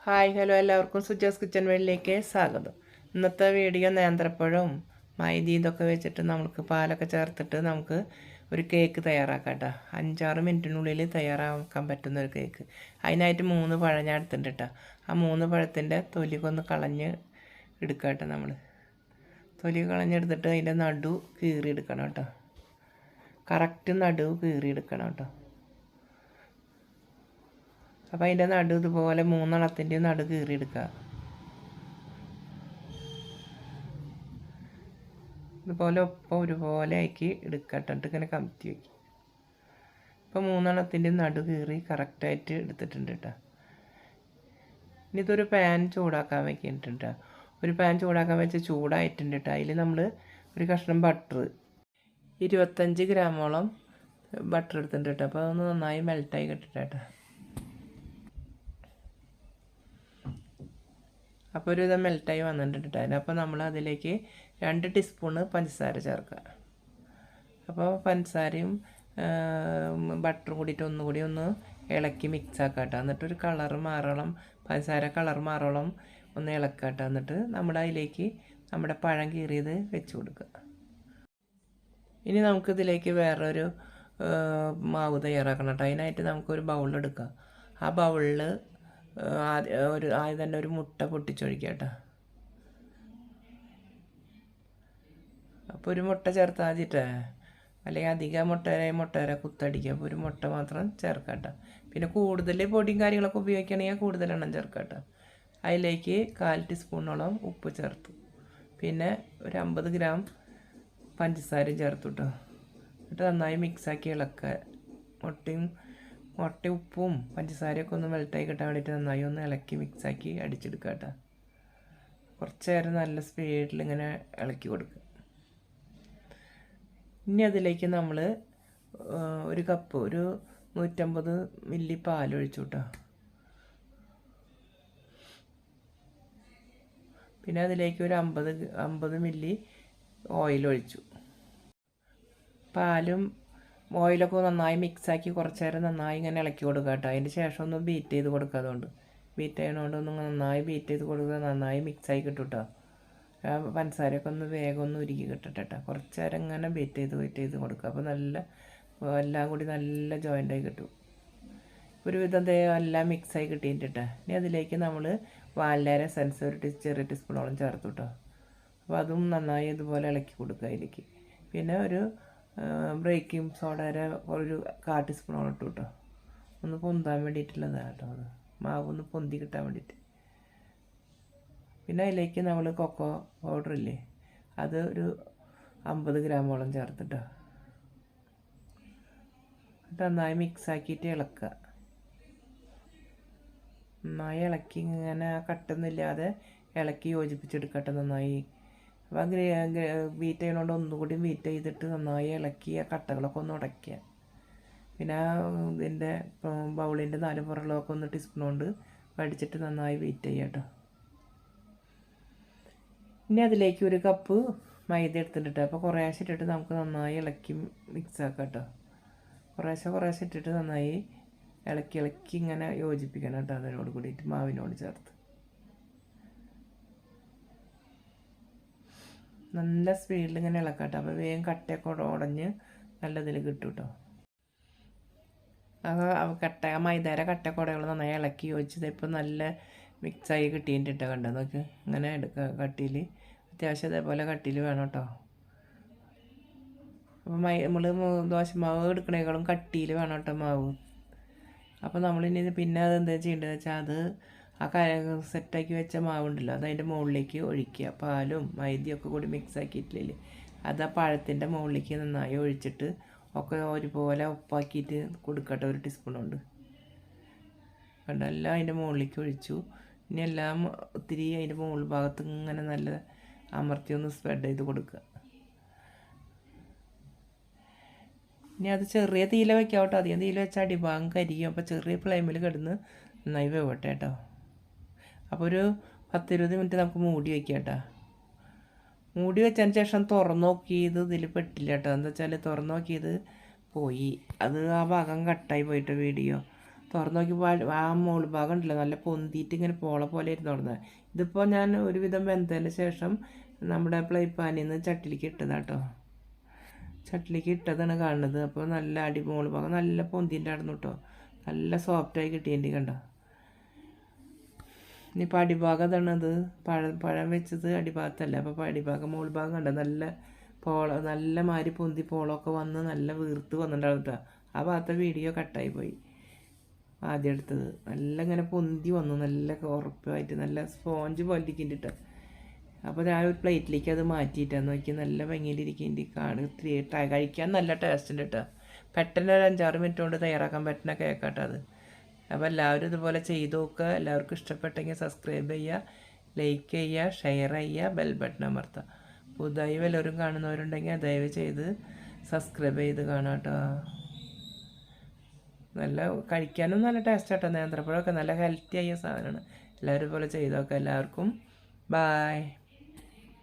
Hi hello എല്ലാവർക്കും Suja's kitchen വേൾഡിലേക്ക് സ്വാഗതം. ഇന്നത്തെ വീഡിയോ നേന്ത്രപ്പഴവും മൈദ ഇതൊക്കെ വെച്ചിട്ട് നമുക്ക് പാലൊക്കെ ചേർത്തിട്ട് നമുക്ക് ഒരു കേക്ക് തയ്യാറാക്കാം കേട്ടോ. 5-6 മിനിറ്റിനുള്ളിൽ തയ്യാറാക്കാൻ പറ്റുന്ന ഒരു കേക്ക്. അതിനായിട്ട് 3 പഴം ഞാൻ എടുത്തിട്ടുണ്ട് കേട്ടോ. ആ 3 പഴത്തിൻ്റെ തൊലിക്കൊന്ന് കളഞ്ഞ് എടുക്കാം കേട്ടോ. നമ്മൾ തൊലി കളഞ്ഞെടുത്തിട്ട് അതിൻ്റെ നടു കീറിയെടുക്കണം കേട്ടോ. കറക്റ്റ് നടു കീറിയെടുക്കണം കേട്ടോ. അപ്പോൾ അതിൻ്റെ നടു ഇതുപോലെ 3 നടു കീറിയെടുക്കുക. ഇതുപോലെ ഒപ്പം ഒരുപോലെ ആക്കി എടുക്കട്ടിട്ട് ഇങ്ങനെ കമത്തി വയ്ക്കും. ഇപ്പോൾ 3 നടു കീറി കറക്റ്റായിട്ട് എടുത്തിട്ടുണ്ട് കേട്ടോ. ഇനി ഇതൊരു പാൻ ചൂടാക്കാൻ വെക്കിയിട്ടുണ്ട്. ഒരു പാൻ ചൂടാക്കാൻ വെച്ച് ചൂടായിട്ടുണ്ട് കേട്ടോ. അതിൽ നമ്മൾ ഒരു കഷ്ണം ബട്ടർ 25 ഗ്രാമോളം ബട്ടർ എടുത്തിട്ടുണ്ട് കേട്ടോ. അപ്പോൾ അതൊന്ന് നന്നായി മെൽറ്റായി കിട്ടിട്ടോ. അപ്പോൾ ഒരു വിധം മെൽറ്റായി വന്നിട്ടുണ്ട് അതിനപ്പോൾ നമ്മൾ അതിലേക്ക് 2 ടീസ്പൂണ് പഞ്ചസാര ചേർക്കുക. അപ്പോൾ പഞ്ചസാരയും ബട്ടറും കൂടിയിട്ട് ഒന്നുകൂടി ഒന്ന് ഇളക്കി മിക്സ് ആക്കുക കേട്ടോ. എന്നിട്ടൊരു കളർ മാറോളം പഞ്ചസാര കളർ മാറോളം ഒന്ന് ഇളക്കുക കേട്ടോ. എന്നിട്ട് നമ്മുടെ അതിലേക്ക് നമ്മുടെ പഴം കീറിയത് വെച്ച് കൊടുക്കുക. ഇനി നമുക്കിതിലേക്ക് വേറൊരു മാവ് തയ്യാറാക്കണം കേട്ടോ. അതിനായിട്ട് നമുക്കൊരു ബൗളെടുക്കാം. ആ ബൗളിൽ ആദ്യം തന്നെ ഒരു മുട്ട പൊട്ടിച്ചൊഴിക്കുക കേട്ടോ. അപ്പോൾ ഒരു മുട്ട ചേർത്താൽ മതിട്ടേ, അല്ലെങ്കിൽ അധികം മുട്ട കുത്തടിക്കുക. അപ്പോൾ ഒരു മുട്ട മാത്രം ചേർക്കാം കേട്ടോ. പിന്നെ കൂടുതൽ പൊടിയും കാര്യങ്ങളൊക്കെ ഉപയോഗിക്കുകയാണെങ്കിൽ കൂടുതൽ എണ്ണം ചേർക്കാം കേട്ടോ. അതിലേക്ക് 1/4 ടീസ്പൂണോളം ഉപ്പ് ചേർത്തു. പിന്നെ ഒരു 50 ഗ്രാം പഞ്ചസാരയും ചേർത്തു കേട്ടോ. എന്നിട്ട് നന്നായി മിക്സാക്കി ഇളക്കുക. മുട്ട ഉപ്പും പഞ്ചസാരയൊക്കെ ഒന്ന് മെൽറ്റായി കിട്ടാൻ വേണ്ടിയിട്ട് നന്നായി ഒന്ന് ഇളക്കി മിക്സാക്കി അടിച്ചെടുക്കുക കേട്ടോ. കുറച്ച് നേരം നല്ല സ്പീഡിൽ ഇങ്ങനെ ഇളക്കി കൊടുക്കുക. ഇനി അതിലേക്ക് നമ്മൾ ഒരു കപ്പ് ഒരു 150 മില്ലി പാലൊഴിച്ചു കേട്ടോ. പിന്നെ അതിലേക്ക് ഒരു 50 മില്ലി ഓയിലൊഴിച്ചു. പാലും ഓയിലൊക്കെ നന്നായി മിക്സാക്കി കുറച്ച് നേരം നന്നായി ഇങ്ങനെ ഇളക്കി കൊടുക്കുക കേട്ടോ. അതിന് ശേഷം ഒന്ന് ബീറ്റ് ചെയ്ത് കൊടുക്കുക. അതുകൊണ്ട് ബീറ്റ് ചെയ്യണോണ്ട് ഒന്ന് നന്നായി ബീറ്റ് ചെയ്ത് കൊടുക്കുക. നന്നായി മിക്സായി കിട്ടും കേട്ടോ. പഞ്ചസാരയൊക്കെ ഒന്ന് വേഗം ഒന്ന് ഉരുക്കി കിട്ടട്ടെ കേട്ടോ. കുറച്ച് നേരം ഇങ്ങനെ ബീറ്റ് ചെയ്ത് കൊടുക്കുക. അപ്പോൾ നല്ല എല്ലാം കൂടി നല്ല ജോയിൻ്റായി കിട്ടും. ഒരുവിധം എല്ലാം മിക്സായി കിട്ടിയിട്ടിട്ട് ഇനി അതിലേക്ക് നമ്മൾ വാനില എസൻസ് ഒരു ചെറിയ ടീസ്പൂണോളം ചേർത്തു കേട്ടോ. അപ്പോൾ അതും നന്നായി ഇതുപോലെ ഇളക്കി കൊടുക്കുക അതിലേക്ക്. പിന്നെ ഒരു ബേക്കിംഗ് സോഡയുടെ ഒരു 1/4 ടീസ്പൂണോളം ഇട്ടു കേട്ടോ. ഒന്ന് പൊന്താൻ വേണ്ടിയിട്ടുള്ളതാണ് കേട്ടോ. അത് മാവ് ഒന്ന് പൊന്തി കിട്ടാൻ വേണ്ടിയിട്ട്. പിന്നെ അതിലേക്ക് നമ്മൾ കൊക്കോ പൗഡർ ഇല്ലേ, അത് ഒരു 50 ഗ്രാമോളം ചേർത്തിട്ടോ. എന്നിട്ട് നന്നായി മിക്സാക്കിയിട്ട് ഇളക്കുക. നന്നായി ഇളക്കി ഇങ്ങനെ കട്ടൊന്നുമില്ലാതെ ഇളക്കി യോജിപ്പിച്ചെടുക്കട്ടെ നന്നായി. അപ്പോൾ ബീറ്റ് ചെയ്യണോണ്ട് ഒന്നുകൂടി ബീറ്റ് ചെയ്തിട്ട് നന്നായി ഇളക്കി ആ കട്ടകളൊക്കെ ഒന്ന് ഉടയ്ക്കുക. പിന്നെ ഇതിൻ്റെ ബൗളിൻ്റെ 4 പുറകളൊക്കെ ഒന്ന് ടീസ്പൂൺ കൊണ്ട് വടിച്ചിട്ട് നന്നായി ബീറ്റ് ചെയ്യുക കേട്ടോ. ഇനി അതിലേക്ക് ഒരു കപ്പ് മൈദ എടുത്തിട്ട് അപ്പോൾ കുറേശ്ശെ ഇട്ടിട്ട് നമുക്ക് നന്നായി ഇളക്കി മിക്സ് ആക്കാം കേട്ടോ. കുറേശ്ശെ ഇട്ടിട്ട് നന്നായി ഇളക്കി ഇങ്ങനെ യോജിപ്പിക്കണം കേട്ടോ. അതിനോട് കൂടിയിട്ട് മാവിനോട് ചേർത്ത് നല്ല സ്പീഡിൽ ഇങ്ങനെ ഇളക്കാട്ടോ. അപ്പോൾ വേഗം കട്ടയൊക്കെ ഉടഞ്ഞ് നല്ലതിൽ കിട്ടും കേട്ടോ. മൈദയുടെ കട്ടക്കുടകൾ നന്നായി ഇളക്കി യോജിച്ചത് ഇപ്പോൾ നല്ല മിക്സായി കിട്ടിയിട്ടിട്ട് കണ്ടോ. നോക്ക് ഇങ്ങനെ എടുക്കുക. കട്ടിയിൽ അത്യാവശ്യം അതേപോലെ കട്ടിയിൽ വേണം കേട്ടോ. അപ്പോൾ നമ്മൾ ദോശമാവ് എടുക്കണേക്കാളും കട്ടിയിൽ വേണം കേട്ടോ മാവ്. അപ്പോൾ നമ്മളിനി പിന്നെ അതെന്താ ചെയ്യേണ്ടതെന്ന് വെച്ചാൽ അത് ആ സെറ്റാക്കി വെച്ച മാവുണ്ടല്ലോ അത് അതിൻ്റെ മുകളിലേക്ക് ഒഴിക്കുക. പാലും മൈദയൊക്കെ കൂടി മിക്സ് ആക്കിയിട്ടില്ലേ, അത് ആ പഴത്തിൻ്റെ മുകളിലേക്ക് നന്നായി ഒഴിച്ചിട്ട് ഒക്കെ ഒരുപോലെ ഉപ്പാക്കിയിട്ട് കൊടുക്കട്ടെ. ഒരു ടീസ്പൂൺ കൊണ്ട് കണ്ട എല്ലാം അതിൻ്റെ മുകളിലേക്ക് ഒഴിച്ചു. ഇനി എല്ലാം ഒത്തിരി അതിൻ്റെ മുകൾ ഭാഗത്ത് ഇങ്ങനെ നല്ല അമർത്തി ഒന്ന് സ്പ്രെഡ് ചെയ്ത് കൊടുക്കുക. ഇനി അത് ചെറിയ തീയില വയ്ക്കാം കേട്ടോ. അധികം തീയില വെച്ചാൽ അടിഭാഗം കരിയും. അപ്പോൾ ചെറിയ ഫ്ലെയിമിൽ കിടന്ന് നന്നായി വേവട്ടെ കേട്ടോ. അപ്പോൾ ഒരു 10-20 മിനിറ്റ് നമുക്ക് മൂടി വയ്ക്കാം കേട്ടോ. മൂടി വെച്ചതിന് ശേഷം തുറന്നു നോക്കിയത് ഇതിൽ പെട്ടില്ല കേട്ടോ. എന്താ വെച്ചാൽ തുറന്നു നോക്കിയത് പോയി, അത് ആ ഭാഗം കട്ടായി പോയിട്ട് വീഡിയോ തുറന്ന് നോക്കിയപ്പോൾ ആ മോൾ ഭാഗം ഉണ്ടല്ലോ നല്ല പൊന്തിയിട്ട് ഇങ്ങനെ പോള പോലെ ആയിരുന്നു തുറന്നത്. ഇതിപ്പോൾ ഞാൻ ഒരുവിധം വെന്തതിന് ശേഷം നമ്മുടെ ഫ്രൈ പാനിൽ നിന്ന് ചട്ടിലേക്ക് ഇട്ടതാട്ടോ. ചട്ടിലേക്ക് ഇട്ടതാണ് കാണുന്നത്. അപ്പോൾ നല്ല മോൾ ഭാഗം നല്ല പൊന്തിൻ്റെ ആയിരുന്നു കേട്ടോ. നല്ല സോഫ്റ്റായി കിട്ടിയതിൻ്റെ കണ്ടോ. ഇനിയിപ്പോൾ അടിഭാഗം അതാണത് പഴം വെച്ചത് അടിഭാഗത്തല്ല. അപ്പോൾ അടിഭാഗം മോൾ ഭാഗം കണ്ടോ നല്ല നല്ല മാതിരി പൊന്തി പോളമൊക്കെ വന്ന് നല്ല വീർത്ത് വന്നിട്ടുണ്ടാവും കേട്ടോ. ആ ഭാഗത്തെ വീഡിയോ കട്ടായി പോയി ആദ്യം എടുത്തത്. നല്ല ഇങ്ങനെ പൊന്തി വന്നു, നല്ല ഉറപ്പായിട്ട് നല്ല സ്പോഞ്ച് പോലെ ഇരിക്കുന്നുണ്ട്. അപ്പോൾ ഞാൻ ഒരു പ്ലേറ്റിലേക്ക് അത് മാറ്റിയിട്ടാണ് നോക്കി നല്ല ഭംഗിയിലിരിക്കുന്നുണ്ട്. കഴിക്കാൻ നല്ല ടേസ്റ്റ് ഉണ്ട് കേട്ടോ. പെട്ടെന്ന് ഒരു 5-6 മിനിറ്റ് കൊണ്ട് തയ്യാറാക്കാൻ പറ്റുന്ന കേക്കാട്ടോ അത്. അപ്പോൾ എല്ലാവരും ഇതുപോലെ ചെയ്ത് നോക്കുക. എല്ലാവർക്കും ഇഷ്ടപ്പെട്ടെങ്കിൽ സബ്സ്ക്രൈബ് ചെയ്യുക, ലൈക്ക് ചെയ്യുക, ഷെയർ ചെയ്യുക, ബെൽ ബട്ടൺ അമർത്തുക. പുതുതായി വല്ലവരും കാണുന്നവരുണ്ടെങ്കിൽ ദയവ് ചെയ്ത് സബ്സ്ക്രൈബ് ചെയ്ത് കാണാം കേട്ടോ. നല്ല കഴിക്കാനും നല്ല ടേസ്റ്റ് ആട്ടോ. നേന്ത്രപ്പഴമൊക്കെ നല്ല ഹെൽത്തി ആയ സാധനമാണ്. എല്ലാവരും പോലെ ചെയ്ത് നോക്കാം. എല്ലാവർക്കും ബായ്.